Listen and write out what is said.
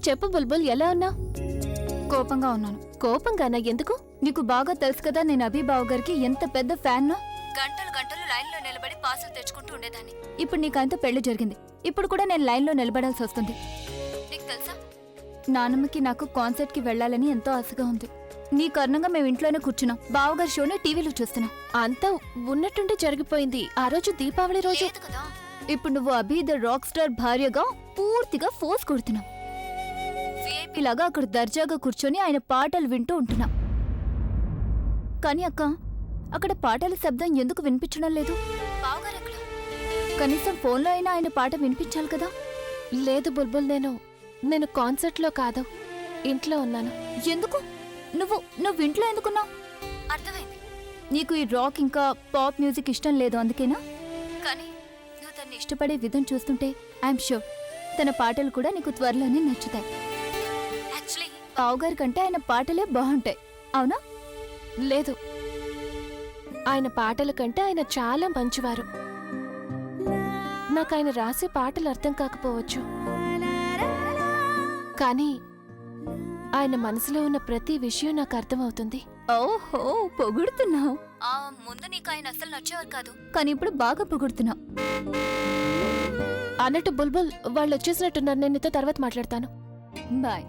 చెప్పు బుల్బుల్, ఎలా ఉన్నా? కోపంగా ఉన్నాను. కోపంగానా? ఎందుకు? నీకు బాగా తెలుసు కదా నేను అభిబావు గారికి ఎంత పెద్ద ఫ్యాన్నో. గంటలు గంటలు లైన్లో నిలబడి పాసులు తెచ్చుకుంటూ ఉండేదాన్ని. ఇప్పుడు నీకంత పెళ్లి జరిగింది, ఇప్పుడు కూడా నేను లైన్లో నిలబడాల్సి వస్తుంది. నీకు తెలుసా, నానమ్మకి నాకు కాన్సర్ట్కి వెళ్ళాలని ఎంతో ఆశగా ఉంది. నీ కారణంగా మేము ఇంట్లోనే కూర్చున్నాం, బావగారి షోని టీవీలో చూస్తున్నాం. అంతా ఉన్నట్టుండి జరిగిపోయింది. ఆ రోజు దీపావళి రోజు కదా. ఇప్పుడు నువ్వు అభి ద రాక్ స్టార్ భార్యగా పూర్తిగా ఫోర్స్ కొడుతున్నావు. విఐపి లాగా అక్కడ దర్జాగా కూర్చొని ఆయన పాటలు వింటూ ఉంటున్నాం. కానీ అక్క, అక్కడ పాటల శబ్దం ఎందుకు వినిపించడం లేదు? బావగారు ఎక్కడ? కనీసం ఫోన్లో అయినా ఆయన పాట వినిపించాలి కదా. లేదు బుల్బుల్, నేను కాన్సర్ట్లో కాదు, ఇంట్లో ఉన్నాను. ఎందుకు? నువ్వు ఇంట్లో ఎందుకున్నావు? అర్థమైంది, నీకు ఈ రాక్ ఇంకా పాప్ మ్యూజిక్ ఇష్టం లేదు, అందుకేనా? కానీ నువ్వు తన్ని ఇష్టపడే విధం చూస్తుంటే ఐఎమ్ షూర్ తన పాటలు కూడా నీకు త్వరలోనే నచ్చుతాయి. యాక్చువల్లీ బావగారి కంటే ఆయన పాటలే బాగుంటాయి, అవునా? లేదు, ఆయన పాటల కంటే ఆయన చాలా మంచివారు. నాకు ఆయన రాసే పాటలు అర్థం కాకపోవచ్చు, కానీ ఆయన మనసులో ఉన్న ప్రతి విషయం నాకు అర్థమవుతుంది. ఓహో, పొగుడుతున్నావు. ముందు నీకు ఆయన అసలు నచ్చేవారు కాదు, కానీ ఇప్పుడు బాగా పొగుడుతున్నావు. అన్నట్టు బుల్బుల్, వాళ్ళు వచ్చేసినట్టున్నారు, నేను నీతో తర్వాత మాట్లాడతాను. బాయ్.